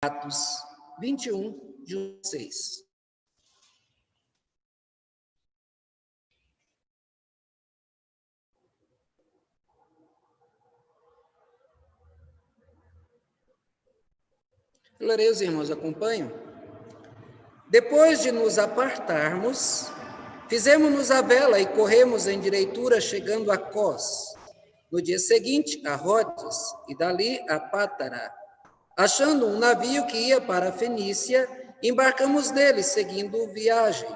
Atos 21, de 1 a 6. Lerei, os irmãos acompanham? Depois de nos apartarmos, fizemos-nos à vela e corremos em direitura, chegando a Cós. No dia seguinte, a Rodes, e dali a Pátara. Achando um navio que ia para a Fenícia, embarcamos nele, seguindo viagem.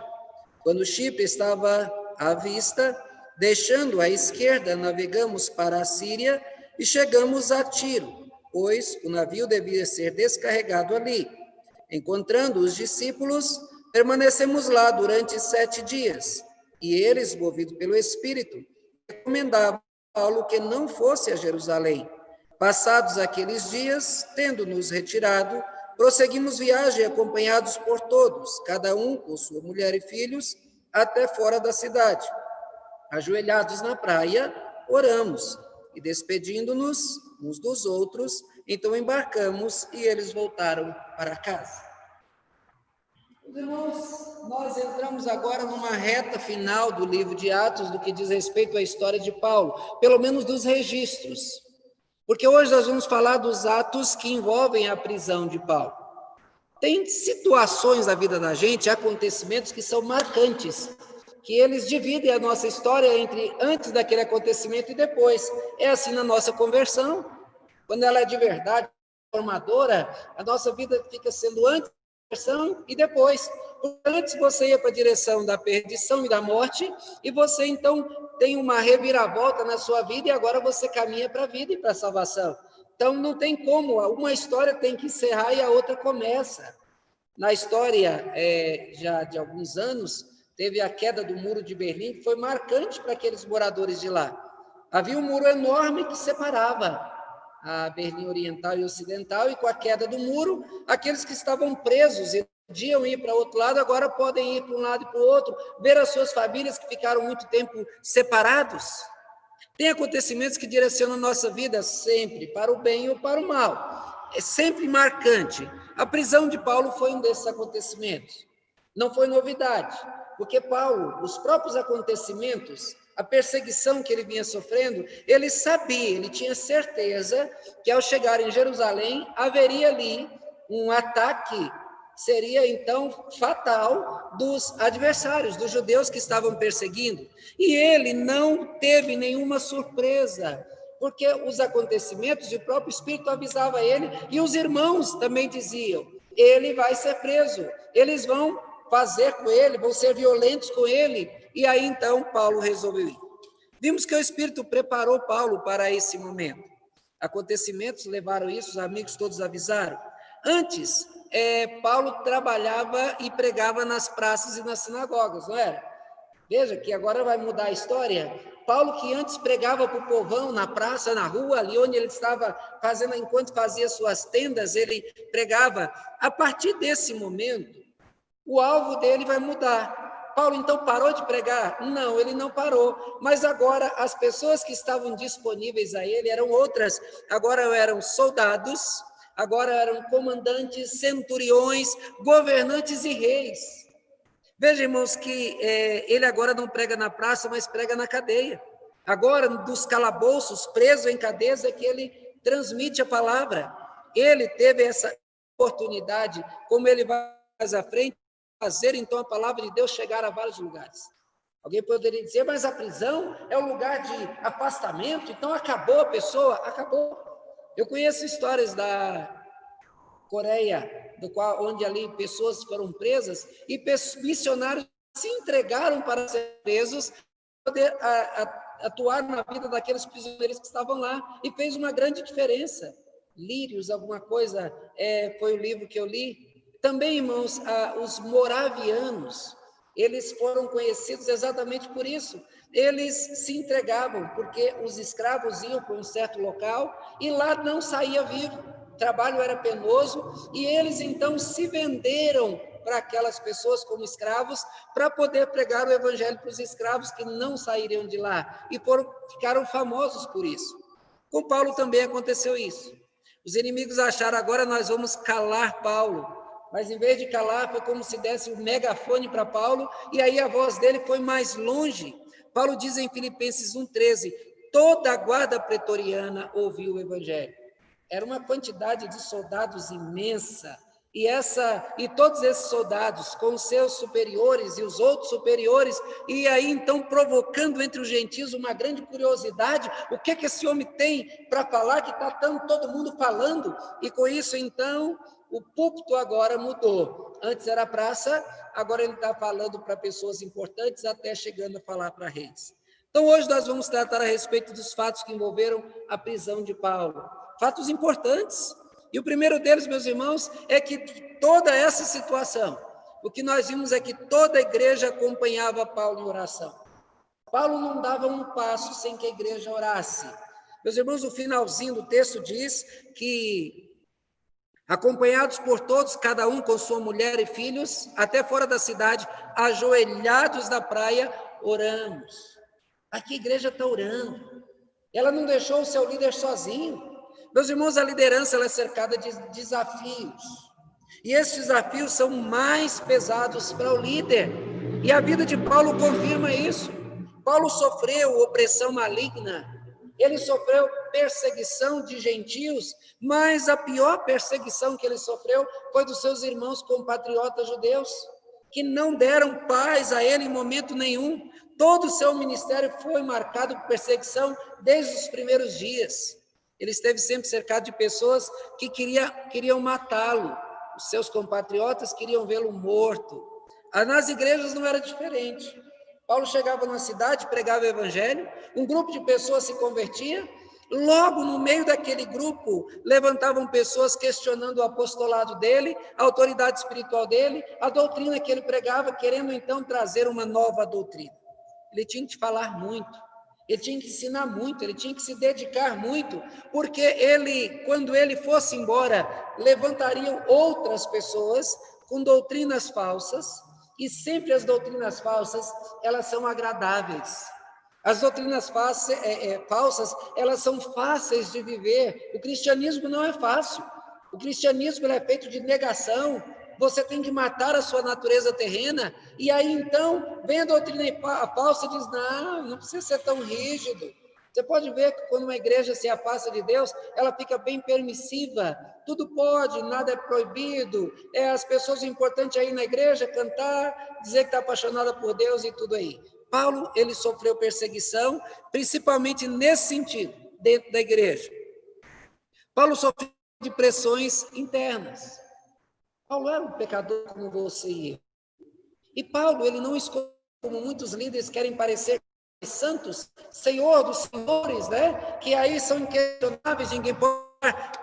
Quando Chipre estava à vista, deixando à esquerda, navegamos para a Síria e chegamos a Tiro, pois o navio devia ser descarregado ali. Encontrando os discípulos, permanecemos lá durante 7 dias, e eles, movidos pelo Espírito, recomendavam a Paulo que não fosse a Jerusalém. Passados aqueles dias, tendo-nos retirado, prosseguimos viagem acompanhados por todos, cada um com sua mulher e filhos, até fora da cidade. Ajoelhados na praia, oramos, e despedindo-nos uns dos outros, então embarcamos e eles voltaram para casa. Irmãos, nós entramos agora numa reta final do livro de Atos, do que diz respeito à história de Paulo, pelo menos dos registros. Porque hoje nós vamos falar dos atos que envolvem a prisão de Paulo. Tem situações na vida da gente, acontecimentos que são marcantes, que eles dividem a nossa história entre antes daquele acontecimento e depois. É assim na nossa conversão, quando ela é de verdade, formadora, a nossa vida fica sendo antes da conversão e depois. Antes você ia para a direção da perdição e da morte, e você então tem uma reviravolta na sua vida, e agora você caminha para a vida e para a salvação. Então não tem como, uma história tem que encerrar e a outra começa. Na história já de alguns anos, teve a queda do muro de Berlim, que foi marcante para aqueles moradores de lá. Havia um muro enorme que separava a Berlim Oriental e Ocidental, e com a queda do muro, aqueles que estavam presos e podiam ir para outro lado, agora podem ir para um lado e para o outro, ver as suas famílias que ficaram muito tempo separados. Tem acontecimentos que direcionam a nossa vida sempre para o bem ou para o mal. É sempre marcante. A prisão de Paulo foi um desses acontecimentos. Não foi novidade, porque Paulo, os próprios acontecimentos, a perseguição que ele vinha sofrendo, ele sabia, ele tinha certeza que ao chegar em Jerusalém, haveria ali um ataque, seria então fatal, dos adversários, dos judeus que estavam perseguindo. E ele não teve nenhuma surpresa, porque os acontecimentos, e o próprio Espírito avisava ele, e os irmãos também diziam, ele vai ser preso, eles vão fazer com ele, vão ser violentos com ele, e aí então Paulo resolveu ir. Vimos que o Espírito preparou Paulo para esse momento. Acontecimentos levaram isso, os amigos todos avisaram. Antes, Paulo trabalhava e pregava nas praças e nas sinagogas, não era? Veja que agora vai mudar a história. Paulo, que antes pregava para o povão na praça, na rua, ali onde ele estava fazendo, enquanto fazia suas tendas, ele pregava. A partir desse momento, o alvo dele vai mudar. Paulo, então, parou de pregar? Não, ele não parou. Mas agora, as pessoas que estavam disponíveis a ele eram outras. Agora eram soldados, agora eram comandantes, centuriões, governantes e reis. Veja, irmãos, que ele agora não prega na praça, mas prega na cadeia. Agora, dos calabouços, preso em cadeias, é que ele transmite a palavra. Ele teve essa oportunidade, como ele vai mais à frente, fazer então a palavra de Deus chegar a vários lugares. Alguém poderia dizer, mas a prisão é um lugar de afastamento, então acabou a pessoa? Acabou. Eu conheço histórias da Coreia, onde ali pessoas foram presas e missionários se entregaram para ser presos, para poder atuar na vida daqueles prisioneiros que estavam lá, e fez uma grande diferença. Lírios, alguma coisa, foi o livro que eu li. Também, irmãos, os moravianos, eles foram conhecidos exatamente por isso. Eles se entregavam, porque os escravos iam para um certo local e lá não saía vivo. O trabalho era penoso e eles então se venderam para aquelas pessoas como escravos para poder pregar o evangelho para os escravos que não sairiam de lá e ficaram famosos por isso. Com Paulo também aconteceu isso. Os inimigos acharam, agora nós vamos calar Paulo. Mas em vez de calar, foi como se desse um megafone para Paulo, e aí a voz dele foi mais longe. Paulo diz em Filipenses 1,13, toda a guarda pretoriana ouviu o evangelho. Era uma quantidade de soldados imensa, e todos esses soldados, com os seus superiores e os outros superiores, e aí então provocando entre os gentios uma grande curiosidade, o que esse homem tem para falar, que está todo mundo falando, e com isso então, o púlpito agora mudou, antes era praça, agora ele está falando para pessoas importantes, até chegando a falar para reis. Então hoje nós vamos tratar a respeito dos fatos que envolveram a prisão de Paulo, fatos importantes. E o primeiro deles, meus irmãos, é que toda essa situação, o que nós vimos é que toda a igreja acompanhava Paulo em oração. Paulo não dava um passo sem que a igreja orasse. Meus irmãos, o finalzinho do texto diz que, acompanhados por todos, cada um com sua mulher e filhos, até fora da cidade, ajoelhados na praia, oramos. Aqui a igreja está orando. Ela não deixou o seu líder sozinho. Meus irmãos, a liderança ela é cercada de desafios. E esses desafios são mais pesados para o líder. E a vida de Paulo confirma isso. Paulo sofreu opressão maligna. Ele sofreu perseguição de gentios, mas a pior perseguição que ele sofreu foi dos seus irmãos compatriotas judeus, que não deram paz a ele em momento nenhum. Todo o seu ministério foi marcado por perseguição desde os primeiros dias. Ele esteve sempre cercado de pessoas que queriam matá-lo. Os seus compatriotas queriam vê-lo morto. Nas igrejas não era diferente. Paulo chegava numa cidade, pregava o evangelho, um grupo de pessoas se convertia, logo no meio daquele grupo levantavam pessoas questionando o apostolado dele, a autoridade espiritual dele, a doutrina que ele pregava, querendo então trazer uma nova doutrina. Ele tinha que falar muito. Ele tinha que ensinar muito, ele tinha que se dedicar muito, porque quando ele fosse embora, levantariam outras pessoas com doutrinas falsas, e sempre as doutrinas falsas, elas são agradáveis. As doutrinas falsas, elas são fáceis de viver. O cristianismo não é fácil. O cristianismo é feito de negação. Você tem que matar a sua natureza terrena, e aí então vem a doutrina falsa e diz, não precisa ser tão rígido. Você pode ver que quando uma igreja se afasta de Deus, ela fica bem permissiva, tudo pode, nada é proibido, as pessoas, o importante é ir na igreja, cantar, dizer que está apaixonada por Deus e tudo aí. Paulo, ele sofreu perseguição, principalmente nesse sentido, dentro da igreja. Paulo sofreu de pressões internas. Paulo era um pecador como você e eu. E Paulo, ele não escolheu, como muitos líderes querem parecer santos, Senhor dos senhores, né? Que aí são inquestionáveis, ninguém pode.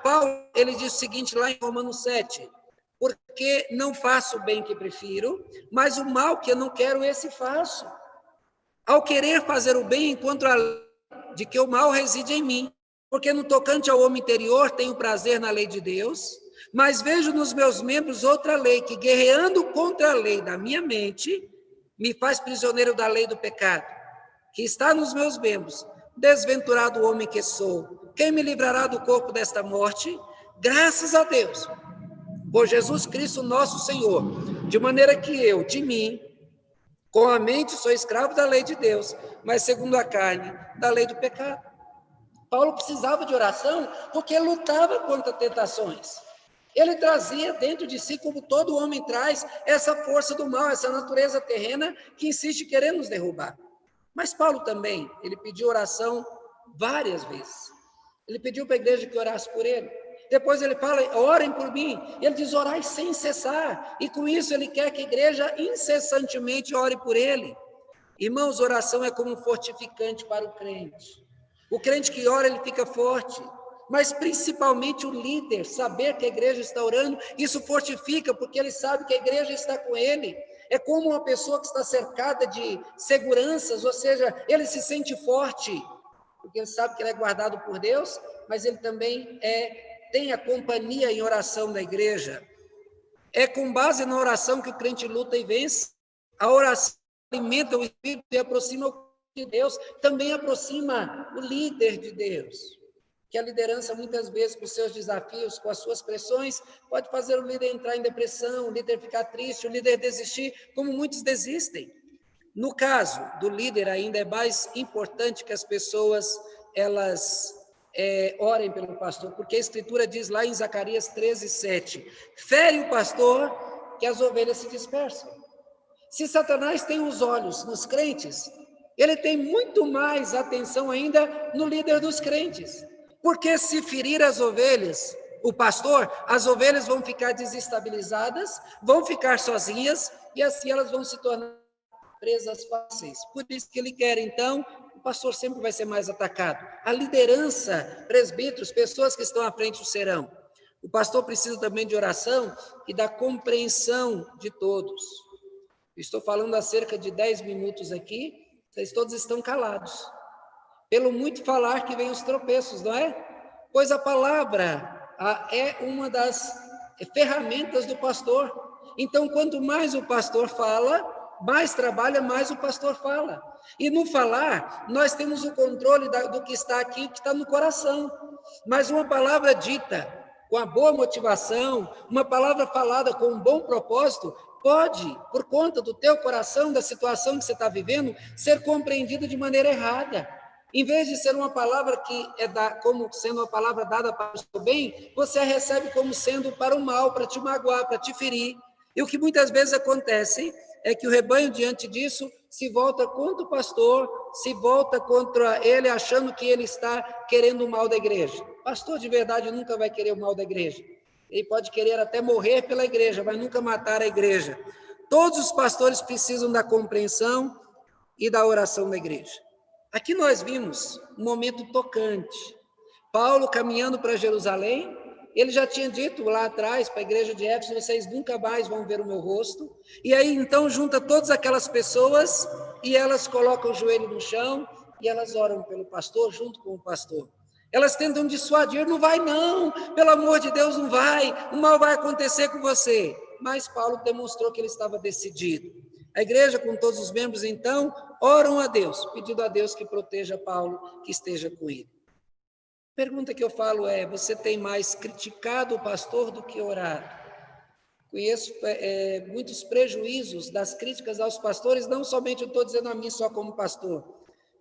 Paulo, ele diz o seguinte lá em Romanos 7, porque não faço o bem que prefiro, mas o mal que eu não quero, esse faço. Ao querer fazer o bem, encontro a lei de que o mal reside em mim, porque no tocante ao homem interior tenho prazer na lei de Deus, mas vejo nos meus membros outra lei, que guerreando contra a lei da minha mente, me faz prisioneiro da lei do pecado, que está nos meus membros. Desventurado homem que sou, quem me livrará do corpo desta morte? Graças a Deus, por Jesus Cristo nosso Senhor, de maneira que eu, de mim, com a mente sou escravo da lei de Deus, mas segundo a carne, da lei do pecado. Paulo precisava de oração porque ele lutava contra tentações. Ele trazia dentro de si, como todo homem traz, essa força do mal, essa natureza terrena que insiste querendo nos derrubar. Mas Paulo também, ele pediu oração várias vezes. Ele pediu para a igreja que orasse por ele. Depois ele fala, orem por mim. Ele diz, orai sem cessar. E com isso ele quer que a igreja incessantemente ore por ele. Irmãos, oração é como um fortificante para o crente. O crente que ora, ele fica forte. Mas principalmente o líder, saber que a igreja está orando, isso fortifica, porque ele sabe que a igreja está com ele. É como uma pessoa que está cercada de seguranças, ou seja, ele se sente forte, porque ele sabe que ele é guardado por Deus, mas ele também tem a companhia em oração da igreja. É com base na oração que o crente luta e vence. A oração alimenta o espírito e aproxima o de Deus, também aproxima o líder de Deus. que a liderança, muitas vezes, com seus desafios, com as suas pressões, pode fazer o líder entrar em depressão, o líder ficar triste, o líder desistir, como muitos desistem. No caso do líder, ainda é mais importante que as pessoas, elas orem pelo pastor, porque a Escritura diz lá em Zacarias 13:7, fere o pastor que as ovelhas se dispersam. Se Satanás tem os olhos nos crentes, ele tem muito mais atenção ainda no líder dos crentes, porque se ferir as ovelhas, o pastor, as ovelhas vão ficar desestabilizadas, vão ficar sozinhas, e assim elas vão se tornar presas fáceis. Por isso que ele quer, então, o pastor sempre vai ser mais atacado. A liderança, presbíteros, pessoas que estão à frente do serão. O pastor precisa também de oração e da compreensão de todos. Estou falando há cerca de 10 minutos aqui, vocês todos estão calados. Pelo muito falar que vem os tropeços, não é? Pois a palavra é uma das ferramentas do pastor. Então, quanto mais o pastor fala, mais trabalha, mais o pastor fala. E no falar, nós temos o controle do que está aqui, que está no coração. Mas uma palavra dita com a boa motivação, uma palavra falada com um bom propósito, pode, por conta do teu coração, da situação que você está vivendo, ser compreendida de maneira errada. Em vez de ser uma palavra que como sendo uma palavra dada para o seu bem, você a recebe como sendo para o mal, para te magoar, para te ferir. E o que muitas vezes acontece é que o rebanho, diante disso, se volta contra o pastor, se volta contra ele, achando que ele está querendo o mal da igreja. Pastor de verdade nunca vai querer o mal da igreja. Ele pode querer até morrer pela igreja, mas nunca matar a igreja. Todos os pastores precisam da compreensão e da oração da igreja. Aqui nós vimos um momento tocante. Paulo caminhando para Jerusalém, ele já tinha dito lá atrás para a igreja de Éfeso, vocês nunca mais vão ver o meu rosto. E aí então junta todas aquelas pessoas e elas colocam o joelho no chão e elas oram pelo pastor junto com o pastor. Elas tentam dissuadir, não vai não, pelo amor de Deus não vai, o mal vai acontecer com você. Mas Paulo demonstrou que ele estava decidido. A igreja, com todos os membros, então, oram a Deus, pedindo a Deus que proteja Paulo, que esteja com ele. A pergunta que eu falo é, você tem mais criticado o pastor do que orado? Conheço muitos prejuízos das críticas aos pastores, não somente eu estou dizendo a mim só como pastor.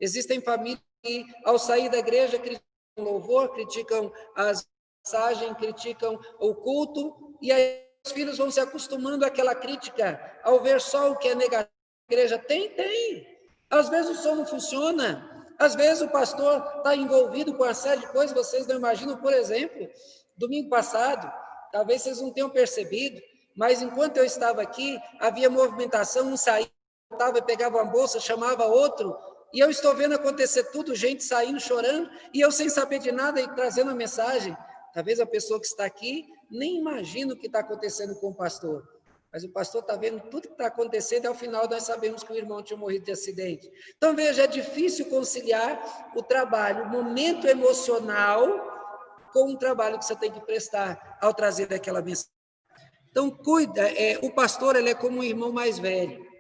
Existem famílias que, ao sair da igreja, criticam o louvor, criticam as mensagens, criticam o culto, e aí os filhos vão se acostumando àquela crítica, ao ver só o que é negativo. A igreja tem. Às vezes o som não funciona, às vezes o pastor está envolvido com uma série de coisas, vocês não imaginam. Por exemplo, domingo passado, talvez vocês não tenham percebido, mas enquanto eu estava aqui, havia movimentação, um saía, voltava e pegava uma bolsa, chamava outro, e eu estou vendo acontecer tudo, gente saindo, chorando, e eu sem saber de nada e trazendo a mensagem. Talvez a pessoa que está aqui nem imagina o que está acontecendo com o pastor, mas o pastor está vendo tudo que está acontecendo e ao final nós sabemos que o irmão tinha morrido de acidente. Então veja, é difícil conciliar o trabalho, o momento emocional com o trabalho que você tem que prestar ao trazer aquela mensagem. Então cuida, o pastor ele é como um irmão mais velho.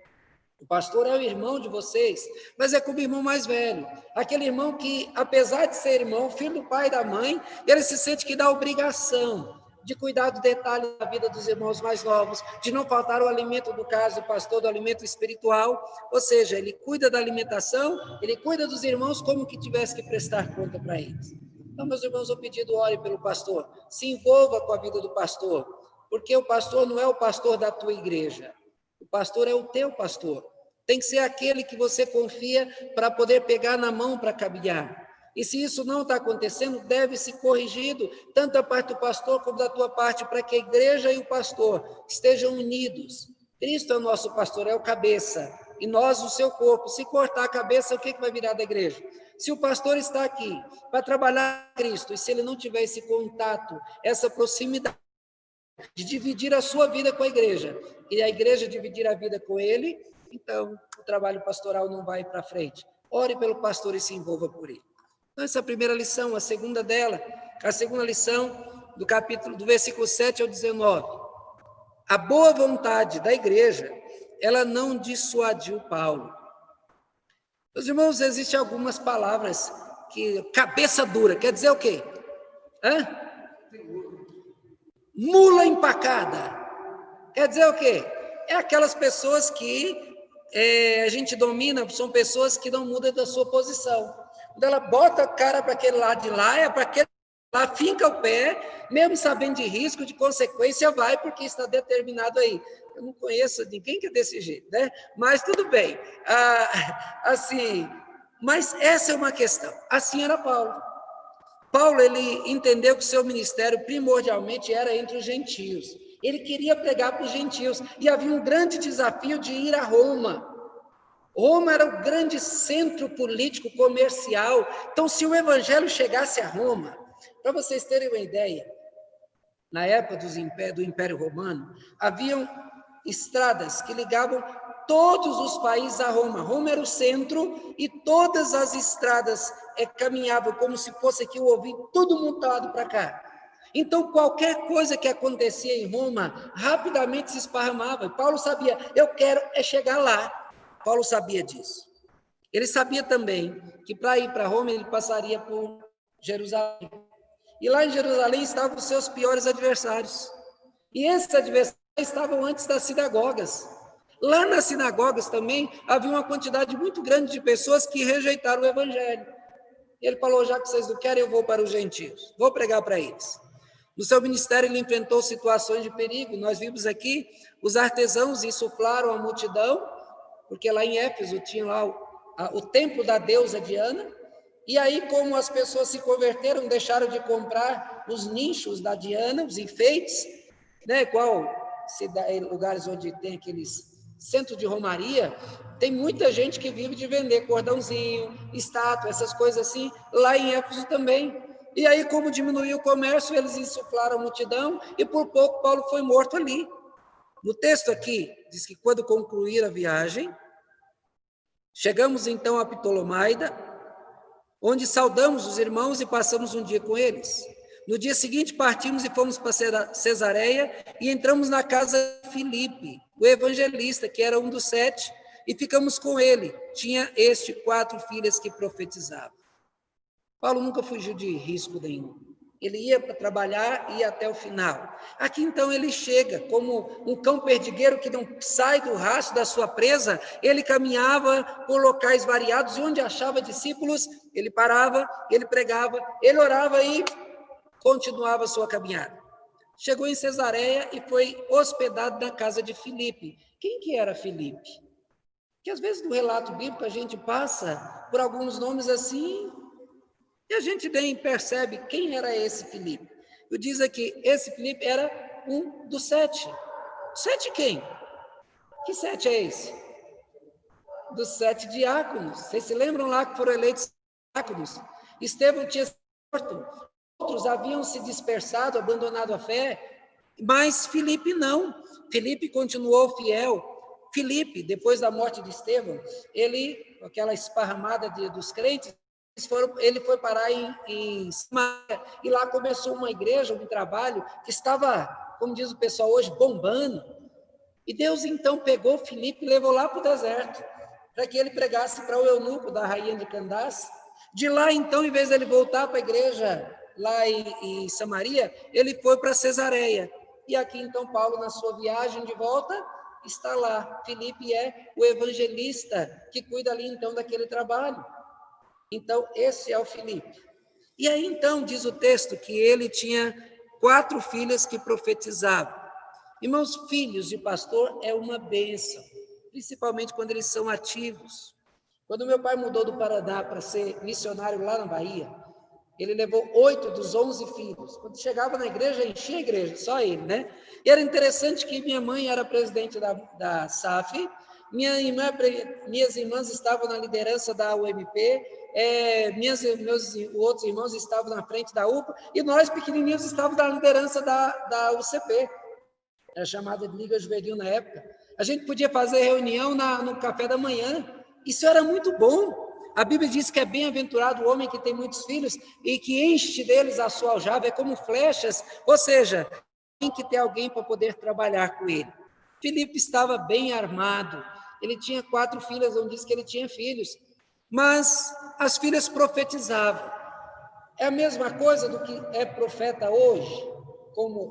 O pastor é o irmão de vocês, mas é como o irmão mais velho. Aquele irmão que, apesar de ser irmão, filho do pai e da mãe, ele se sente que dá obrigação de cuidar do detalhe da vida dos irmãos mais novos, de não faltar o alimento, do caso do pastor, do alimento espiritual, ou seja, ele cuida da alimentação, ele cuida dos irmãos como que tivesse que prestar conta para eles. Então, meus irmãos, eu pedido, ore pelo pastor, se envolva com a vida do pastor, porque o pastor não é o pastor da tua igreja, o pastor é o teu pastor. Tem que ser aquele que você confia para poder pegar na mão para caminhar. E se isso não está acontecendo, deve ser corrigido, tanto da parte do pastor como da tua parte, para que a igreja e o pastor estejam unidos. Cristo é o nosso pastor, é o cabeça, e nós o seu corpo. Se cortar a cabeça, o que vai virar da igreja? Se o pastor está aqui para trabalhar Cristo, e se ele não tiver esse contato, essa proximidade, de dividir a sua vida com a igreja, e a igreja dividir a vida com ele, então o trabalho pastoral não vai para frente. Ore pelo pastor e se envolva por ele. Então, essa é a primeira lição. A segunda lição do capítulo, do versículo 7 ao 19. A boa vontade da igreja, ela não dissuadiu Paulo. Meus irmãos, existem algumas palavras que, cabeça dura, quer dizer o quê? Hã? Mula empacada. Quer dizer o quê? É aquelas pessoas que a gente domina, são pessoas que não mudam da sua posição. Quando ela bota a cara para aquele lado de lá, é para aquele lá, finca o pé, mesmo sabendo de risco, de consequência, vai, porque está determinado aí. Eu não conheço ninguém que é desse jeito, né? Mas tudo bem. Assim, mas essa é uma questão. Assim era Paulo. Paulo, ele entendeu que seu ministério primordialmente era entre os gentios. Ele queria pregar para os gentios e havia um grande desafio de ir a Roma. Roma era o grande centro político comercial. Então, se o evangelho chegasse a Roma, para vocês terem uma ideia, na época do Império Romano, haviam estradas que ligavam todos os países a Roma. Roma era o centro e todas as estradas caminhavam como se fosse aqui o ouvido, todo montado para cá. Então, qualquer coisa que acontecia em Roma, rapidamente se esparramava. Paulo sabia, eu quero chegar lá. Paulo sabia disso. Ele sabia também que para ir para Roma, ele passaria por Jerusalém. E lá em Jerusalém estavam os seus piores adversários. E esses adversários estavam antes das sinagogas. Lá nas sinagogas também havia uma quantidade muito grande de pessoas que rejeitaram o evangelho. Ele falou, já que vocês não querem, eu vou para os gentios. Vou pregar para eles. No seu ministério, ele enfrentou situações de perigo. Nós vimos aqui, os artesãos insuflaram a multidão, porque lá em Éfeso tinha lá o templo da deusa Diana, e aí, como as pessoas se converteram, deixaram de comprar os nichos da Diana, os enfeites, né, igual lugares onde tem aqueles centros de romaria, tem muita gente que vive de vender cordãozinho, estátua, essas coisas assim, lá em Éfeso também. E aí, como diminuiu o comércio, eles insuflaram a multidão e por pouco Paulo foi morto ali. No texto aqui, diz que quando concluir a viagem, chegamos então a Ptolomaida, onde saudamos os irmãos e passamos um dia com eles. No dia seguinte partimos e fomos para Cesareia e entramos na casa de Filipe, o evangelista, que era um dos 7, e ficamos com ele. Tinha 4 filhas que profetizavam. Paulo nunca fugiu de risco nenhum. Ele ia para trabalhar e ia até o final. Aqui então ele chega como um cão perdigueiro que não sai do rastro da sua presa, ele caminhava por locais variados e onde achava discípulos, ele parava, ele pregava, ele orava e continuava a sua caminhada. Chegou em Cesareia e foi hospedado na casa de Filipe. Quem que era Filipe? Que às vezes no relato bíblico a gente passa por alguns nomes assim e a gente nem percebe quem era esse Filipe. Eu diz aqui, esse Filipe era um dos 7. 7 quem? Que 7 é esse? Dos 7 diáconos. Vocês se lembram lá que foram eleitos diáconos? Estevão tinha sido morto, outros haviam se dispersado, abandonado a fé, mas Filipe não. Filipe continuou fiel. Filipe, depois da morte de Estevão, ele, aquela esparramada dos crentes, ele foi parar em Samaria, e lá começou uma igreja, um trabalho que estava, como diz o pessoal hoje, bombando. E Deus então pegou Filipe e levou lá para o deserto, para que ele pregasse para o eunuco da rainha de Candace. De lá então, em vez de ele voltar para a igreja lá em Samaria, ele foi para Cesareia. E aqui então Paulo, na sua viagem de volta, está lá. Filipe é o evangelista que cuida ali então daquele trabalho. Então, esse é o Filipe. E aí, então, diz o texto que ele tinha 4 filhas que profetizavam. Irmãos, filhos de pastor é uma bênção, principalmente quando eles são ativos. Quando meu pai mudou do Paraná para ser missionário lá na Bahia, ele levou 8 dos 11 filhos. Quando chegava na igreja, enchia a igreja, só ele, né? E era interessante que minha mãe era presidente da SAF, minhas irmãs estavam na liderança da UMP, meus outros irmãos estavam na frente da UPA, e nós, pequenininhos, estávamos na liderança da UCP, era chamada de Liga Juvenil na época. A gente podia fazer reunião no café da manhã, isso era muito bom. A Bíblia diz que é bem-aventurado o homem que tem muitos filhos e que enche deles a sua aljava, é como flechas, ou seja, tem que ter alguém para poder trabalhar com ele. Filipe estava bem armado, ele tinha 4 filhas, não diz que ele tinha filhos, mas as filhas profetizavam. É a mesma coisa do que é profeta hoje,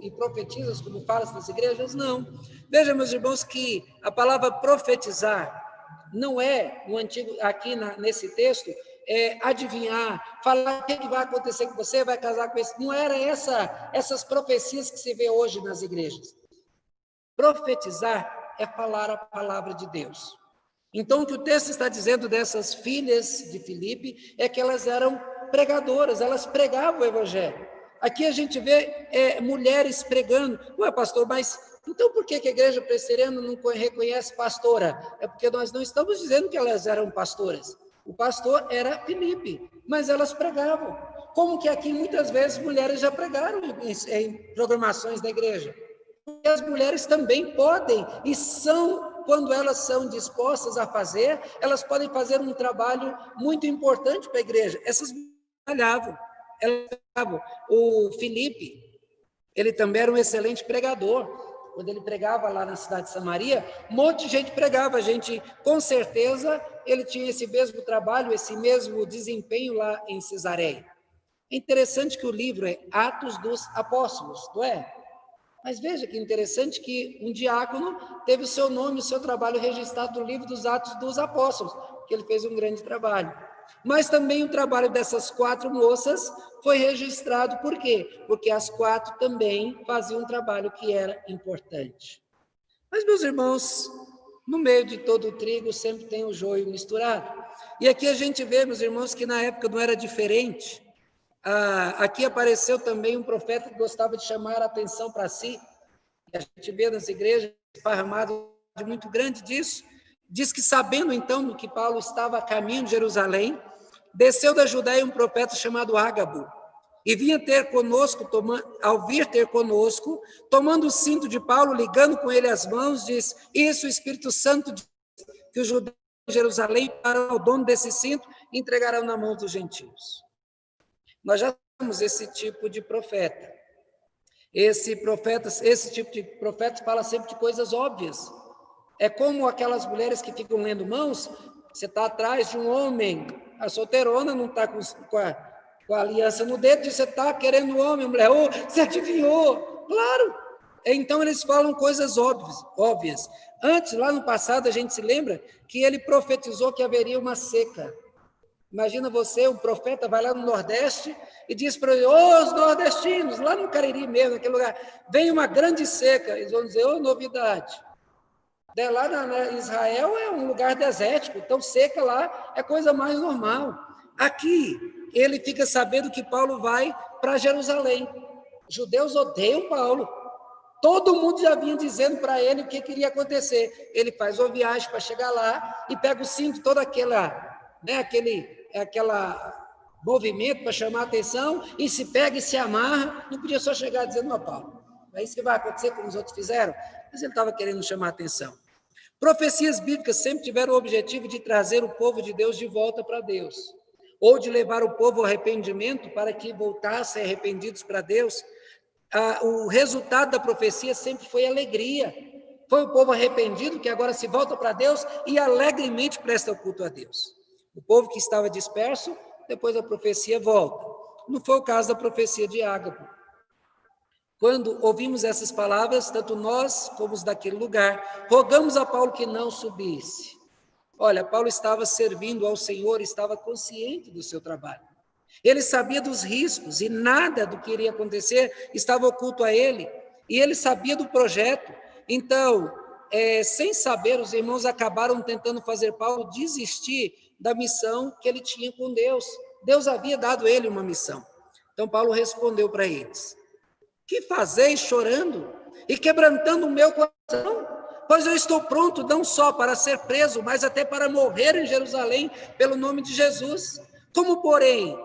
e profetiza, como fala nas igrejas? Não. Veja, meus irmãos, que a palavra profetizar não é, no antigo, aqui nesse texto, adivinhar, falar o que vai acontecer com você, vai casar com esse. Não era essas profecias que se vê hoje nas igrejas. Profetizar é falar a palavra de Deus. Então, o que o texto está dizendo dessas filhas de Filipe é que elas eram pregadoras, elas pregavam o evangelho. Aqui a gente vê mulheres pregando. Ué, pastor, mas então por que a igreja presbiteriana não reconhece pastora? É porque nós não estamos dizendo que elas eram pastoras. O pastor era Filipe, mas elas pregavam. Como que aqui muitas vezes mulheres já pregaram em programações da igreja. E as mulheres também podem e são, quando elas são dispostas a fazer, elas podem fazer um trabalho muito importante para a igreja. Essas mulheres trabalhavam. O Filipe, ele também era um excelente pregador. Quando ele pregava lá na cidade de Samaria, um monte de gente pregava. A gente, com certeza, ele tinha esse mesmo trabalho, esse mesmo desempenho lá em Cesareia. É interessante que o livro é Atos dos Apóstolos, não é? Mas veja que interessante que um diácono teve o seu nome, o seu trabalho registrado no livro dos Atos dos Apóstolos, que ele fez um grande trabalho. Mas também o trabalho dessas 4 moças foi registrado, por quê? Porque as 4 também faziam um trabalho que era importante. Mas, meus irmãos, no meio de todo o trigo sempre tem o joio misturado. E aqui a gente vê, meus irmãos, que na época não era diferente. Aqui apareceu também um profeta que gostava de chamar a atenção para si, e a gente vê nas igrejas esparramado de muito grande disso. Diz que, sabendo então que Paulo estava a caminho de Jerusalém, desceu da Judéia um profeta chamado Ágabo, e vinha ter conosco, ao vir ter conosco, tomando o cinto de Paulo, ligando com ele as mãos, diz: isso o Espírito Santo diz, que os judeus de Jerusalém para o dono desse cinto e entregarão na mão dos gentios. Nós já temos esse tipo de profeta. Esse tipo de profeta fala sempre de coisas óbvias. É como aquelas mulheres que ficam lendo mãos. Você está atrás de um homem, a solteirona não está com a aliança no dedo, você está querendo um homem, mulher, você adivinhou. Claro. Então eles falam coisas óbvias. Antes, lá no passado, a gente se lembra que ele profetizou que haveria uma seca. Imagina você, um profeta, vai lá no Nordeste e diz para ele: os nordestinos, lá no Cariri mesmo, naquele lugar, vem uma grande seca. Eles vão dizer: novidade. Lá na Israel é um lugar desértico, então seca lá é coisa mais normal. Aqui, ele fica sabendo que Paulo vai para Jerusalém. Os judeus odeiam Paulo. Todo mundo já vinha dizendo para ele o que iria acontecer. Ele faz uma viagem para chegar lá e pega o cinto, todo aquele movimento para chamar a atenção, e se pega e se amarra. Não podia só chegar dizendo: Paulo, é isso que vai acontecer como os outros fizeram? Mas ele estava querendo chamar a atenção. Profecias bíblicas sempre tiveram o objetivo de trazer o povo de Deus de volta para Deus, ou de levar o povo ao arrependimento para que voltassem arrependidos para Deus. O resultado da profecia sempre foi alegria. Foi o povo arrependido que agora se volta para Deus e alegremente presta culto a Deus. O povo que estava disperso, depois da profecia volta. Não foi o caso da profecia de Ágabo. Quando ouvimos essas palavras, tanto nós como os daquele lugar, rogamos a Paulo que não subisse. Olha, Paulo estava servindo ao Senhor, estava consciente do seu trabalho. Ele sabia dos riscos e nada do que iria acontecer estava oculto a ele. E ele sabia do projeto. Então, sem saber, os irmãos acabaram tentando fazer Paulo desistir da missão que ele tinha com Deus. Deus havia dado a ele uma missão. Então, Paulo respondeu para eles: que fazeis chorando e quebrantando o meu coração? Pois eu estou pronto não só para ser preso, mas até para morrer em Jerusalém pelo nome de Jesus. Como, porém,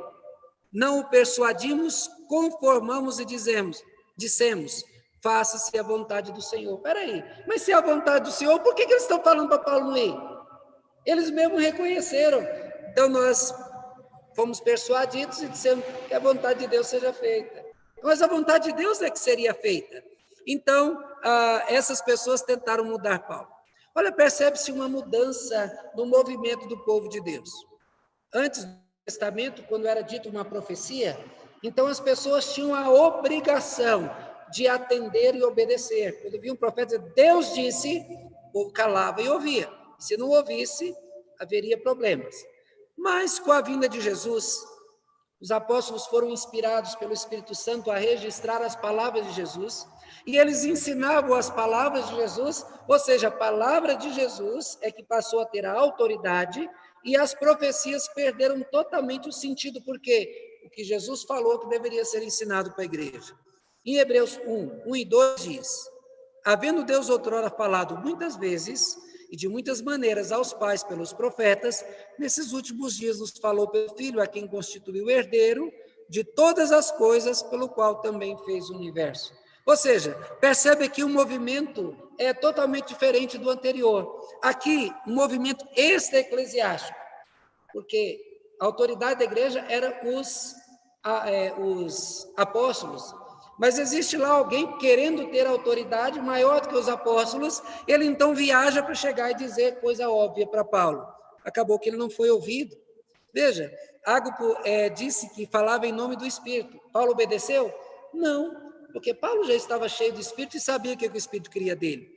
não o persuadimos, conformamos e dissemos, faça-se a vontade do Senhor. Espera aí, mas se é a vontade do Senhor, por que eles estão falando para Paulo não ir? Eles mesmos reconheceram. Então, nós fomos persuadidos e dissemos que a vontade de Deus seja feita. Mas a vontade de Deus é que seria feita. Então, essas pessoas tentaram mudar Paulo. Olha, percebe-se uma mudança no movimento do povo de Deus. Antes Testamento, quando era dito uma profecia, então as pessoas tinham a obrigação de atender e obedecer. Quando via um profeta dizer, Deus disse, o povo calava e ouvia. Se não ouvisse, haveria problemas. Mas com a vinda de Jesus, os apóstolos foram inspirados pelo Espírito Santo a registrar as palavras de Jesus, e eles ensinavam as palavras de Jesus, ou seja, a palavra de Jesus é que passou a ter a autoridade, e as profecias perderam totalmente o sentido, porque o que Jesus falou que deveria ser ensinado para a igreja. Em Hebreus 1 e 2 diz, havendo Deus outrora falado muitas vezes e de muitas maneiras aos pais pelos profetas, nesses últimos dias nos falou pelo Filho, a quem constituiu herdeiro de todas as coisas, pelo qual também fez o universo. Ou seja, percebe que o movimento é totalmente diferente do anterior. Aqui, um movimento extra-eclesiástico, porque a autoridade da igreja era os apóstolos, mas existe lá alguém querendo ter autoridade maior do que os apóstolos, ele então viaja para chegar e dizer coisa óbvia para Paulo. Acabou que ele não foi ouvido. Veja, Ágapo disse que falava em nome do Espírito. Paulo obedeceu? Não, porque Paulo já estava cheio do Espírito e sabia o que o Espírito queria dele.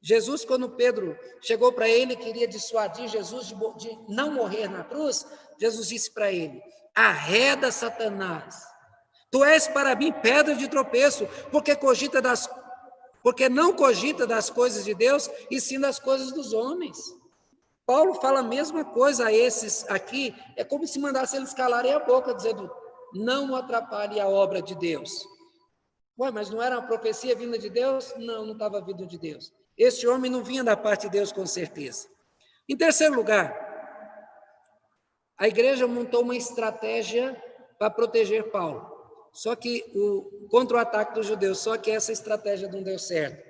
Jesus, quando Pedro chegou para ele e queria dissuadir Jesus de não morrer na cruz, Jesus disse para ele, arreda Satanás, tu és para mim pedra de tropeço, porque não cogita das coisas de Deus, e sim das coisas dos homens. Paulo fala a mesma coisa a esses aqui, é como se mandasse eles calarem a boca, dizendo, não atrapalhe a obra de Deus. Ué, mas não era uma profecia vinda de Deus? Não, não estava vindo de Deus. Esse homem não vinha da parte de Deus com certeza. Em terceiro lugar, a igreja montou uma estratégia para proteger Paulo. Só que contra o ataque dos judeus, só que essa estratégia não deu certo.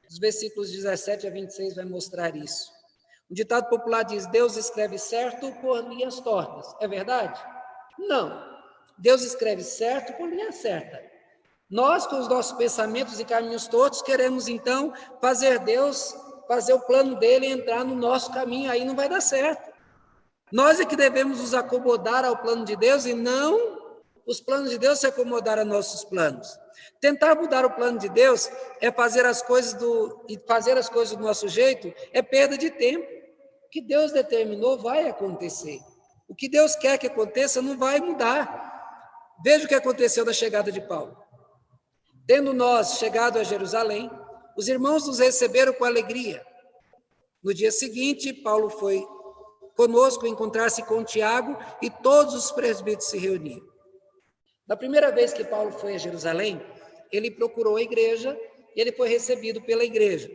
Os versículos 17 a 26 vai mostrar isso. O ditado popular diz, Deus escreve certo por linhas tortas. É verdade? Não. Deus escreve certo por linha certa. Nós, com os nossos pensamentos e caminhos tortos, queremos então fazer o plano dele entrar no nosso caminho, aí não vai dar certo. Nós é que devemos nos acomodar ao plano de Deus e não os planos de Deus se acomodar a nossos planos. Tentar mudar o plano de Deus é fazer as coisas do nosso jeito, é perda de tempo. O que Deus determinou vai acontecer. O que Deus quer que aconteça não vai mudar. Veja o que aconteceu na chegada de Paulo. Tendo nós chegado a Jerusalém, os irmãos nos receberam com alegria. No dia seguinte, Paulo foi conosco encontrar-se com Tiago e todos os presbíteros se reuniram. Na primeira vez que Paulo foi a Jerusalém, ele procurou a igreja e ele foi recebido pela igreja.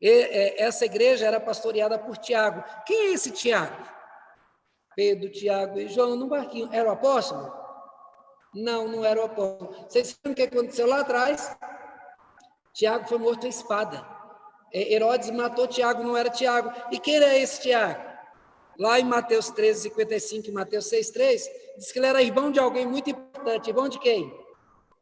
Essa igreja era pastoreada por Tiago. Quem é esse Tiago? Pedro, Tiago e João no barquinho. Era o apóstolo? Não, não era o apóstolo. Vocês sabem o que aconteceu lá atrás? Tiago foi morto à espada. Herodes matou Tiago, não era Tiago. E quem era esse Tiago? Lá em Mateus 13:55 e Mateus 6:3, diz que ele era irmão de alguém muito importante. Irmão de quem?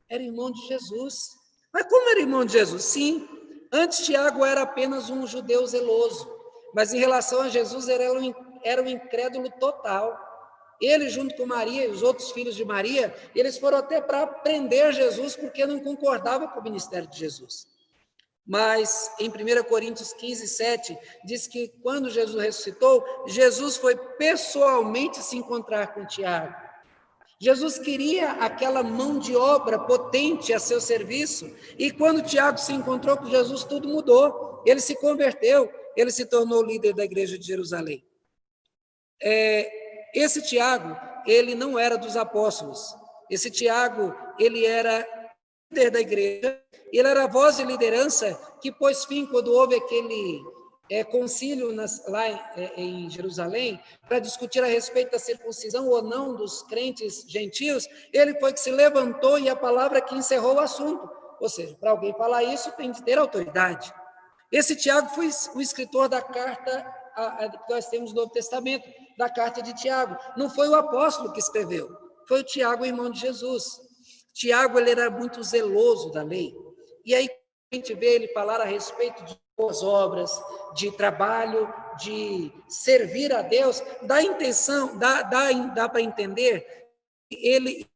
Era irmão de Jesus. Mas como era irmão de Jesus? Sim, antes Tiago era apenas um judeu zeloso, mas em relação a Jesus era um incrédulo total. Ele, junto com Maria e os outros filhos de Maria, eles foram até para prender Jesus, porque não concordava com o ministério de Jesus. Mas em 1 Coríntios 15:7, diz que quando Jesus ressuscitou, Jesus foi pessoalmente se encontrar com Tiago. Jesus queria aquela mão de obra potente a seu serviço, e quando Tiago se encontrou com Jesus, tudo mudou. Ele se converteu, ele se tornou líder da igreja de Jerusalém. Esse Tiago, ele não era dos apóstolos. Esse Tiago, ele era líder da igreja, ele era a voz de liderança que pôs fim quando houve aquele concílio lá em Jerusalém, para discutir a respeito da circuncisão ou não dos crentes gentios. Ele foi que se levantou e a palavra que encerrou o assunto. Ou seja, para alguém falar isso, tem de ter autoridade. Esse Tiago foi o escritor da carta que nós temos no Novo Testamento, da carta de Tiago. Não foi o apóstolo que escreveu, foi o Tiago, irmão de Jesus. Tiago, ele era muito zeloso da lei. E aí a gente vê ele falar a respeito de boas obras, de trabalho, de servir a Deus, dá intenção, dá para entender que ele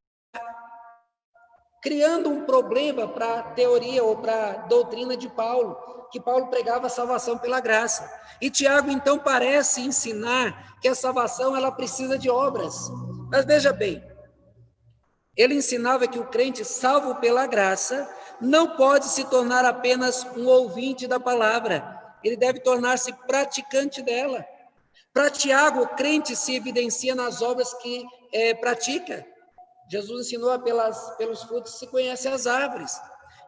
criando um problema para a teoria ou para a doutrina de Paulo, que Paulo pregava a salvação pela graça. E Tiago, então, parece ensinar que a salvação ela precisa de obras. Mas veja bem, ele ensinava que o crente salvo pela graça não pode se tornar apenas um ouvinte da palavra, ele deve tornar-se praticante dela. Para Tiago, o crente se evidencia nas obras que pratica. Jesus ensinou pelos frutos se conhece as árvores.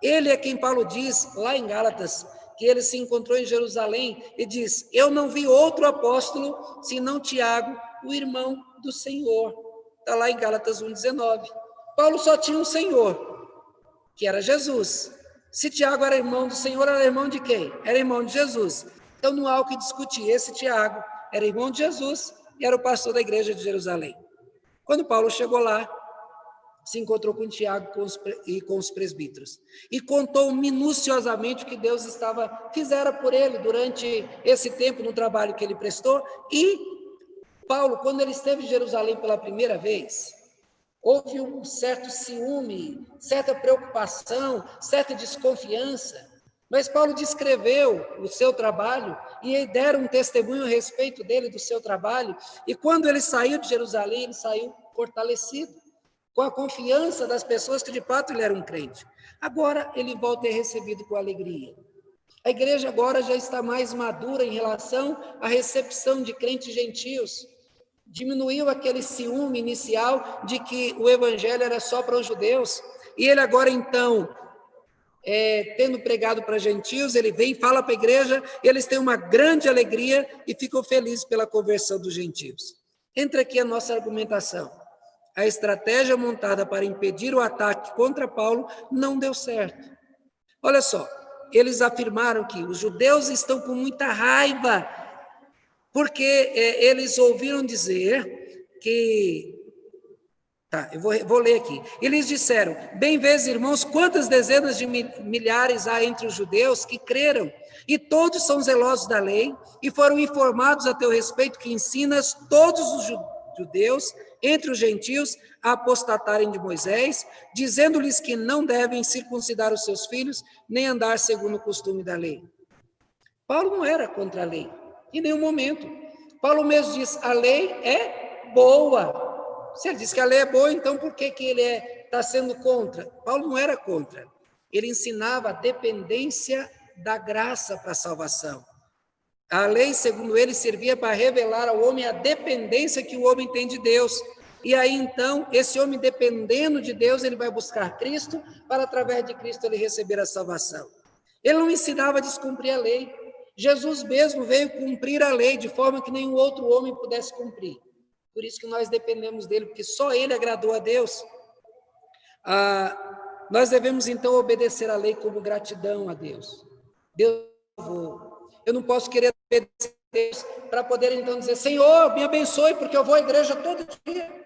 Ele é quem Paulo diz, lá em Gálatas, que ele se encontrou em Jerusalém e diz, eu não vi outro apóstolo senão Tiago, o irmão do Senhor. Está lá em Gálatas 1,19. Paulo só tinha um Senhor, que era Jesus. Se Tiago era irmão do Senhor, era irmão de quem? Era irmão de Jesus. Então não há o que discutir. Esse Tiago era irmão de Jesus e era o pastor da igreja de Jerusalém. Quando Paulo chegou lá, se encontrou com Tiago e com os presbíteros e contou minuciosamente o que Deus fizera por ele durante esse tempo no trabalho que ele prestou. E Paulo, quando ele esteve em Jerusalém pela primeira vez, houve um certo ciúme, certa preocupação, certa desconfiança, mas Paulo descreveu o seu trabalho e deram um testemunho a respeito dele, do seu trabalho, e quando ele saiu de Jerusalém, ele saiu fortalecido, com a confiança das pessoas que de fato ele era um crente. Agora ele volta a ser recebido com alegria. A igreja agora já está mais madura em relação à recepção de crentes gentios. Diminuiu aquele ciúme inicial de que o evangelho era só para os judeus. E ele agora então, tendo pregado para gentios, ele vem, fala para a igreja, eles têm uma grande alegria e ficam felizes pela conversão dos gentios. Entra aqui a nossa argumentação. A estratégia montada para impedir o ataque contra Paulo não deu certo. Olha só, eles afirmaram que os judeus estão com muita raiva, porque eles ouviram dizer que... Tá, eu vou ler aqui. Eles disseram, bem vês, irmãos, quantas dezenas de milhares há entre os judeus que creram, e todos são zelosos da lei, e foram informados a teu respeito que ensinas todos os judeus entre os gentios a apostatarem de Moisés, dizendo-lhes que não devem circuncidar os seus filhos, nem andar segundo o costume da lei. Paulo não era contra a lei, em nenhum momento. Paulo mesmo diz, a lei é boa. Se ele diz que a lei é boa, então por que ele está sendo contra? Paulo não era contra. Ele ensinava a dependência da graça para a salvação. A lei, segundo ele, servia para revelar ao homem a dependência que o homem tem de Deus. E aí, então, esse homem dependendo de Deus, ele vai buscar Cristo, para através de Cristo ele receber a salvação. Ele não ensinava a descumprir a lei. Jesus mesmo veio cumprir a lei, de forma que nenhum outro homem pudesse cumprir. Por isso que nós dependemos dele, porque só ele agradou a Deus. Nós devemos, então, obedecer a lei como gratidão a Deus. Deus salvou. Eu não posso querer obedecer a Deus para poder, então, dizer, Senhor, me abençoe, porque eu vou à igreja todo dia.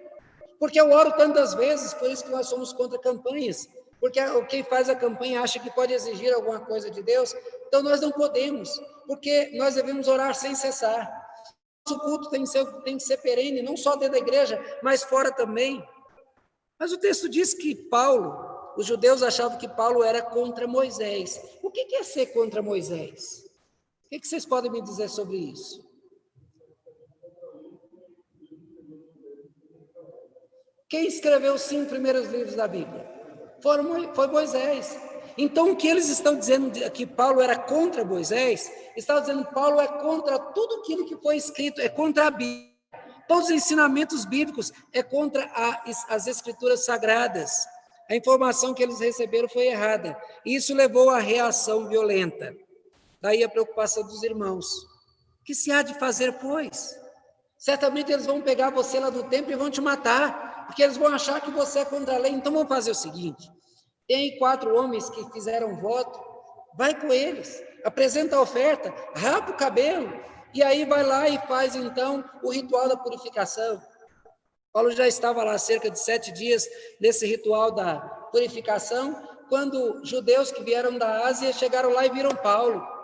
Porque eu oro tantas vezes, por isso que nós somos contra campanhas. Porque quem faz a campanha acha que pode exigir alguma coisa de Deus. Então, nós não podemos, porque nós devemos orar sem cessar. Nosso culto tem que ser perene, não só dentro da igreja, mas fora também. Mas o texto diz que Paulo, os judeus achavam que Paulo era contra Moisés. O que é ser contra Moisés? O que vocês podem me dizer sobre isso? Quem escreveu os 5 primeiros livros da Bíblia? Foi Moisés. Então, o que eles estão dizendo que Paulo era contra Moisés, estão dizendo que Paulo é contra tudo aquilo que foi escrito, é contra a Bíblia. Todos os ensinamentos bíblicos é contra as escrituras sagradas. A informação que eles receberam foi errada. E isso levou à reação violenta. Daí a preocupação dos irmãos. O que se há de fazer, pois? Certamente eles vão pegar você lá do templo e vão te matar, porque eles vão achar que você é contra a lei. Então vamos fazer o seguinte, tem 4 homens que fizeram voto, vai com eles, apresenta a oferta, rapa o cabelo, e aí vai lá e faz então o ritual da purificação. Paulo já estava lá há cerca de 7 dias nesse ritual da purificação, quando judeus que vieram da Ásia chegaram lá e viram Paulo.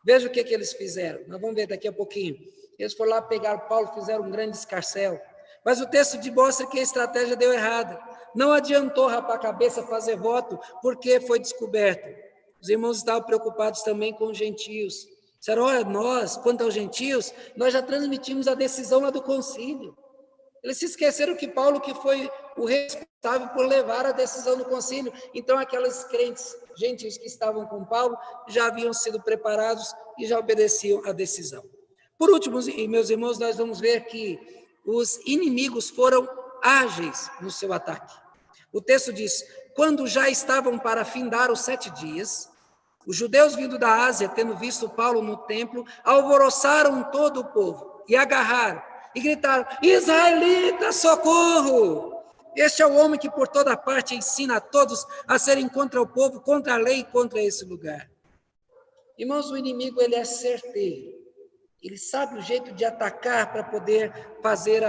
Veja o que eles fizeram. Nós vamos ver daqui a pouquinho. Eles foram lá pegar Paulo, fizeram um grande escarcéu. Mas o texto mostra que a estratégia deu errada. Não adiantou rapar a cabeça, fazer voto, porque foi descoberto. Os irmãos estavam preocupados também com os gentios. Disseram, olha, nós, quanto aos gentios, nós já transmitimos a decisão lá do concílio. Eles se esqueceram que Paulo que foi o responsável por levar a decisão do concílio. Então, aquelas crentes, gentios que estavam com Paulo, já haviam sido preparados e já obedeciam a decisão. Por último, meus irmãos, nós vamos ver que os inimigos foram ágeis no seu ataque. O texto diz, quando já estavam para findar os 7 dias, os judeus vindo da Ásia, tendo visto Paulo no templo, alvoroçaram todo o povo e agarraram e gritaram, israelita, socorro! Este é o homem que por toda parte ensina a todos a serem contra o povo, contra a lei e contra esse lugar. Irmãos, o inimigo ele é certeiro. Ele sabe o jeito de atacar para poder fazer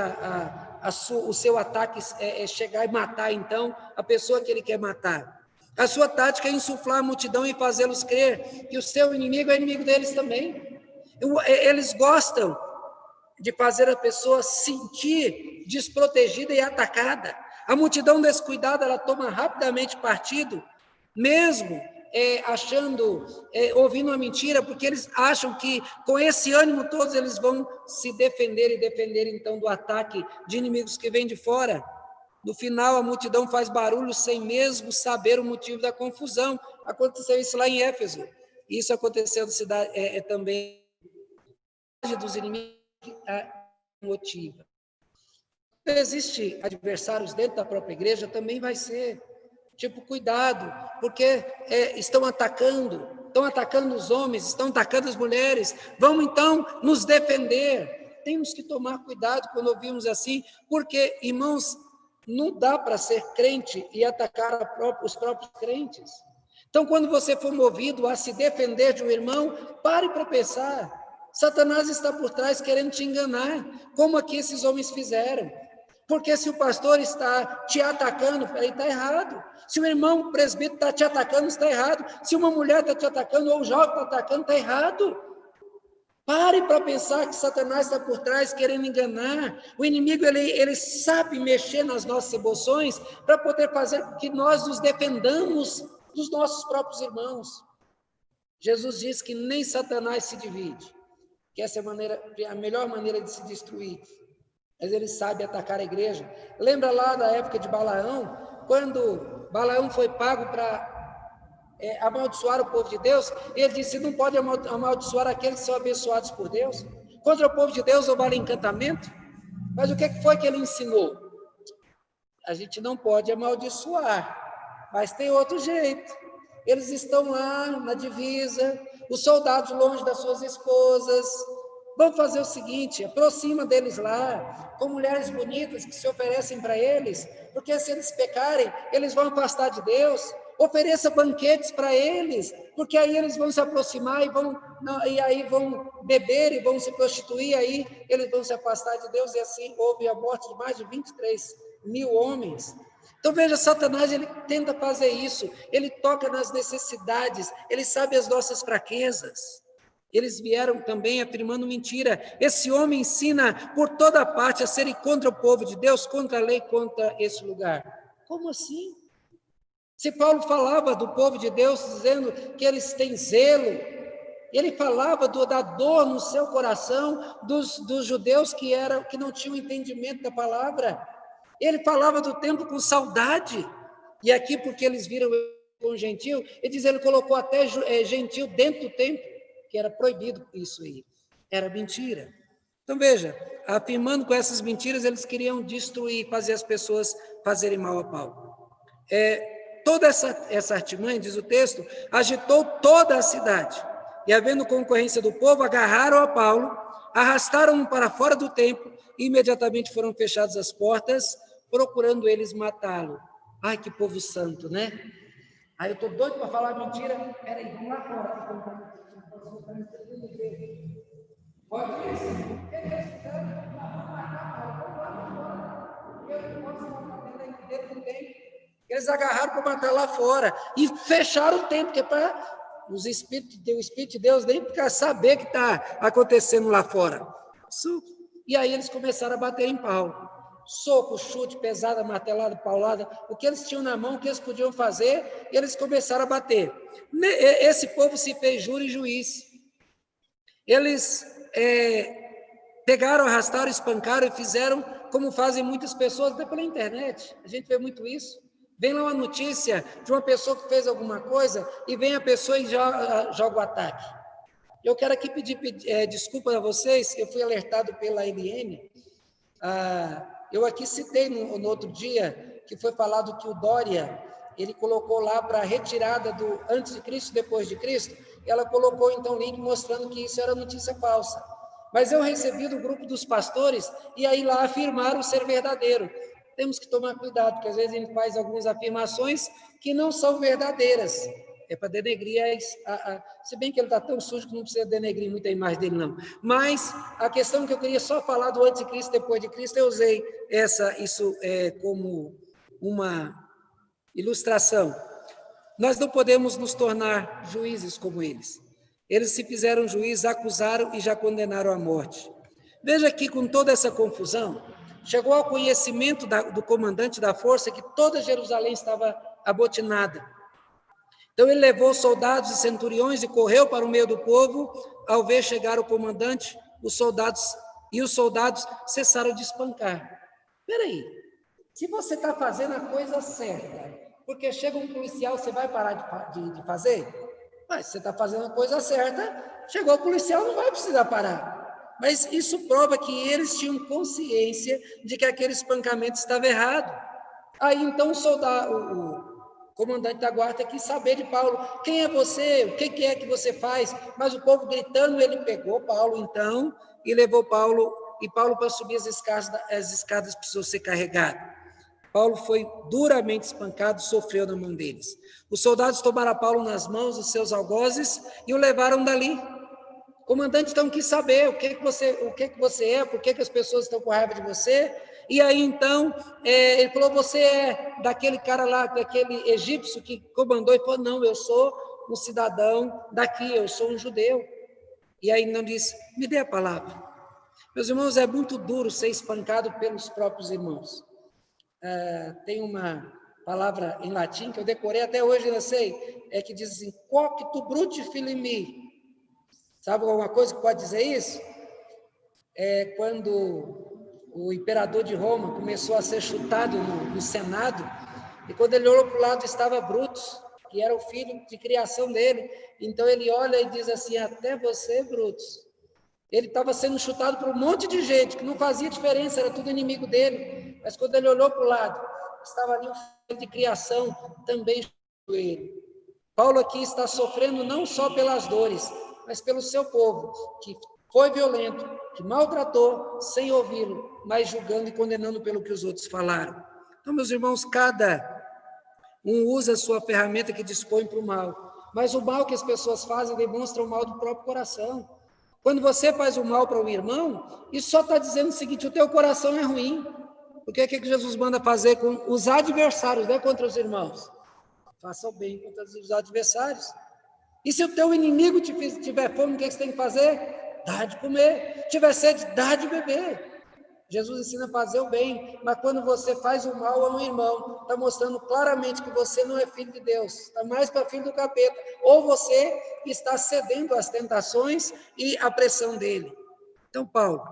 o seu ataque chegar e matar, então, a pessoa que ele quer matar. A sua tática é insuflar a multidão e fazê-los crer que o seu inimigo é inimigo deles também. Eles gostam de fazer a pessoa sentir desprotegida e atacada. A multidão descuidada, ela toma rapidamente partido, mesmo ouvindo uma mentira, porque eles acham que com esse ânimo todos eles vão se defender e defender então do ataque de inimigos que vêm de fora. No final, a multidão faz barulho sem mesmo saber o motivo da confusão. Aconteceu isso lá em Éfeso. Isso aconteceu na cidade, também dos inimigos motiva. Existem adversários dentro da própria igreja, também vai ser. Tipo, cuidado, porque estão atacando os homens, estão atacando as mulheres, vamos então nos defender. Temos que tomar cuidado quando ouvimos assim, porque, irmãos, não dá para ser crente e atacar os próprios crentes. Então, quando você for movido a se defender de um irmão, pare para pensar. Satanás está por trás querendo te enganar, como aqui esses homens fizeram. Porque se o pastor está te atacando, aí está errado. Se o irmão presbítero está te atacando, está errado. Se uma mulher está te atacando, ou o jovem está atacando, está errado. Pare para pensar que Satanás está por trás querendo enganar. O inimigo, ele sabe mexer nas nossas emoções para poder fazer com que nós nos defendamos dos nossos próprios irmãos. Jesus diz que nem Satanás se divide, que essa é a melhor maneira de se destruir. Mas ele sabe atacar a igreja. Lembra lá da época de Balaão, quando Balaão foi pago para amaldiçoar o povo de Deus, ele disse, não pode amaldiçoar aqueles que são abençoados por Deus. Contra o povo de Deus não vale encantamento. Mas o que foi que ele ensinou? A gente não pode amaldiçoar, mas tem outro jeito. Eles estão lá na divisa, os soldados longe das suas esposas. Vamos fazer o seguinte, aproxima deles lá, com mulheres bonitas que se oferecem para eles, porque se eles pecarem, eles vão afastar de Deus. Ofereça banquetes para eles, porque aí eles vão se aproximar e aí vão beber e vão se prostituir, aí eles vão se afastar de Deus, e assim houve a morte de mais de 23 mil homens. Então veja, Satanás, ele tenta fazer isso, ele toca nas necessidades, ele sabe as nossas fraquezas. Eles vieram também afirmando mentira. Esse homem ensina por toda parte a serem contra o povo de Deus, contra a lei, contra esse lugar. Como assim? Se Paulo falava do povo de Deus, dizendo que eles têm zelo, ele falava da dor no seu coração dos judeus que não tinham entendimento da palavra. Ele falava do tempo com saudade. E aqui, porque eles viram com gentil, ele colocou até gentil dentro do templo, que era proibido isso aí, era mentira. Então veja, afirmando com essas mentiras, eles queriam destruir, fazer as pessoas fazerem mal a Paulo. Toda essa artimanha, diz o texto, agitou toda a cidade, e havendo concorrência do povo, agarraram a Paulo, arrastaram-no para fora do templo, e imediatamente foram fechadas as portas, procurando eles matá-lo. Ai, que povo santo, né? Aí eu estou doido para falar mentira, peraí, vamos lá fora. Pode eles agarraram para matar lá fora e fecharam o templo, que é para o Espírito de Deus nem quer saber o que está acontecendo lá fora. E aí eles começaram a bater em Paulo. Soco, chute, pesada, martelada, paulada, o que eles tinham na mão, o que eles podiam fazer, eles começaram a bater. Esse povo se fez júri e juiz. Eles pegaram, arrastaram, espancaram e fizeram como fazem muitas pessoas, até pela internet. A gente vê muito isso. Vem lá uma notícia de uma pessoa que fez alguma coisa e vem a pessoa e joga o ataque. Eu quero aqui pedir desculpa a vocês, eu fui alertado pela LN. Eu aqui citei no outro dia que foi falado que o Dória, ele colocou lá para a retirada do antes de Cristo, depois de Cristo, ela colocou então link mostrando que isso era notícia falsa. Mas eu recebi do grupo dos pastores e aí lá afirmaram ser verdadeiro. Temos que tomar cuidado, porque às vezes ele faz algumas afirmações que não são verdadeiras. É para denegrir, se bem que ele está tão sujo que não precisa denegrir muito a imagem dele, não. Mas a questão que eu queria só falar do antes de Cristo, depois de Cristo, eu usei isso como uma ilustração. Nós não podemos nos tornar juízes como eles. Eles se fizeram juízes, acusaram e já condenaram à morte. Veja que com toda essa confusão, chegou ao conhecimento do comandante da força que toda Jerusalém estava abotinada. Então ele levou soldados e centuriões e correu para o meio do povo. Ao ver chegar o comandante, os soldados cessaram de espancar. Espera aí, se você está fazendo a coisa certa, porque chega um policial, você vai parar de fazer? Mas você está fazendo a coisa certa, chegou o policial, não vai precisar parar. Mas isso prova que eles tinham consciência de que aquele espancamento estava errado. Aí então o comandante da guarda quis saber de Paulo, quem é você, o que é que você faz? Mas o povo gritando, ele pegou Paulo então e levou Paulo, e Paulo para subir as escadas precisou ser carregado. Paulo foi duramente espancado, sofreu na mão deles. Os soldados tomaram Paulo nas mãos, os seus algozes, e o levaram dali. O comandante então quis saber o que você é, por que as pessoas estão com raiva de você. E aí então ele falou, você é daquele cara lá, daquele egípcio que comandou? Ele falou, não, eu sou um cidadão daqui, eu sou um judeu. E aí não disse, me dê a palavra. Meus irmãos, é muito duro ser espancado pelos próprios irmãos. Tem uma palavra em latim que eu decorei até hoje, eu sei, que diz assim, quoctu brute filimi. Sabe alguma coisa que pode dizer isso? É quando o imperador de Roma começou a ser chutado no Senado, e quando ele olhou para o lado estava Brutus, que era o filho de criação dele. Então ele olha e diz assim, até você, Brutus. Ele estava sendo chutado por um monte de gente, que não fazia diferença, era tudo inimigo dele. Mas quando ele olhou para o lado, estava ali o filho de criação, também chutou ele. Paulo aqui está sofrendo não só pelas dores, mas pelo seu povo, que foi violento, que maltratou, sem ouvi-lo, mas julgando e condenando pelo que os outros falaram. Então, meus irmãos, cada um usa a sua ferramenta que dispõe para o mal, mas o mal que as pessoas fazem demonstra o mal do próprio coração. Quando você faz o mal para um irmão, isso só está dizendo o seguinte, o teu coração é ruim. Porque o que Jesus manda fazer com os adversários, não é contra os irmãos? Faça o bem contra os adversários. E se o teu inimigo tiver fome, o que você tem que fazer? Dá de comer. Tiver sede, dá de beber. Jesus ensina a fazer o bem, mas quando você faz o mal a um irmão, está mostrando claramente que você não é filho de Deus, está mais para filho do capeta, ou você está cedendo às tentações e à pressão dele. Então, Paulo,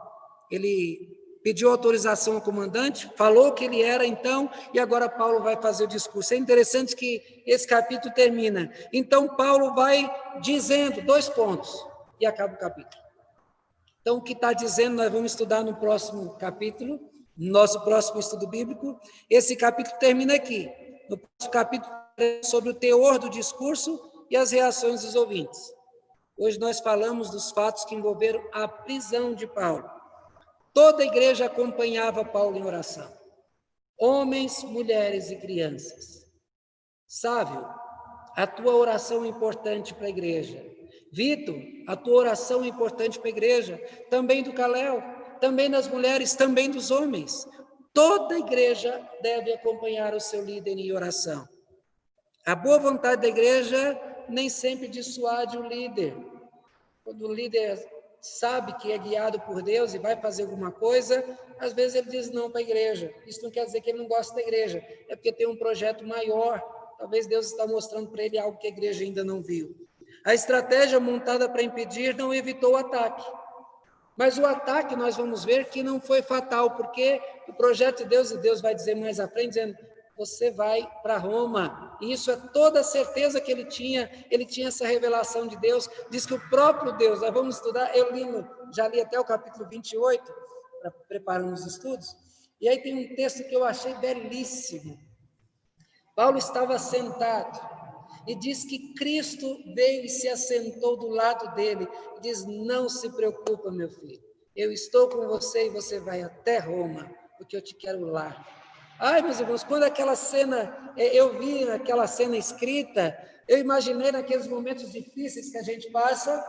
ele pediu autorização ao comandante, falou que ele era então, e agora Paulo vai fazer o discurso. É interessante que esse capítulo termina. Então, Paulo vai dizendo 2 pontos, e acaba o capítulo. Então, o que está dizendo, nós vamos estudar no próximo capítulo, no nosso próximo estudo bíblico. Esse capítulo termina aqui. No próximo capítulo, sobre o teor do discurso e as reações dos ouvintes. Hoje nós falamos dos fatos que envolveram a prisão de Paulo. Toda a igreja acompanhava Paulo em oração. Homens, mulheres e crianças. Sávio, a tua oração é importante para a igreja. Vitor, a tua oração é importante para a igreja, também do Caléu, também das mulheres, também dos homens. Toda a igreja deve acompanhar o seu líder em oração. A boa vontade da igreja nem sempre dissuade o líder. Quando o líder sabe que é guiado por Deus e vai fazer alguma coisa, às vezes ele diz não para a igreja. Isso não quer dizer que ele não gosta da igreja, é porque tem um projeto maior. Talvez Deus está mostrando para ele algo que a igreja ainda não viu. A estratégia montada para impedir não evitou o ataque. Mas o ataque, nós vamos ver que não foi fatal, porque o projeto de Deus, e Deus vai dizer mais à frente, dizendo, você vai para Roma. E isso é toda a certeza que ele tinha essa revelação de Deus, diz que o próprio Deus, nós vamos estudar, já li até o capítulo 28, para preparar os estudos, e aí tem um texto que eu achei belíssimo. Paulo estava sentado, e diz que Cristo veio e se assentou do lado dele, e diz, não se preocupa, meu filho, eu estou com você e você vai até Roma, porque eu te quero lá. Ai, meus irmãos, quando aquela cena, eu vi aquela cena escrita, eu imaginei naqueles momentos difíceis que a gente passa,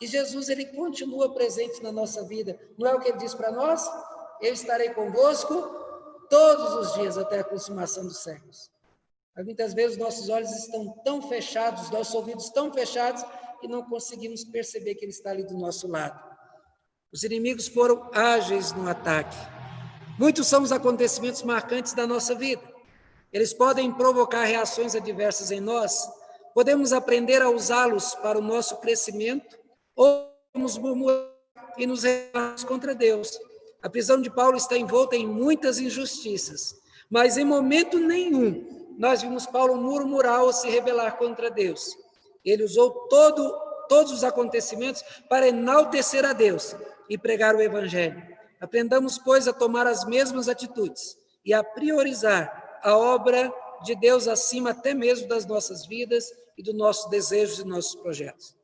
e Jesus, ele continua presente na nossa vida. Não é o que ele diz para nós? Eu estarei convosco todos os dias até a consumação dos séculos. Mas muitas vezes nossos olhos estão tão fechados, nossos ouvidos tão fechados, que não conseguimos perceber que ele está ali do nosso lado. Os inimigos foram ágeis no ataque. Muitos são os acontecimentos marcantes da nossa vida. Eles podem provocar reações adversas em nós. Podemos aprender a usá-los para o nosso crescimento ou nos murmurar e nos rebelarmos contra Deus. A prisão de Paulo está envolta em muitas injustiças, mas em momento nenhum nós vimos Paulo murmurar ou se rebelar contra Deus. Ele usou todos os acontecimentos para enaltecer a Deus e pregar o Evangelho. Aprendamos, pois, a tomar as mesmas atitudes e a priorizar a obra de Deus acima até mesmo das nossas vidas e dos nossos desejos e nossos projetos.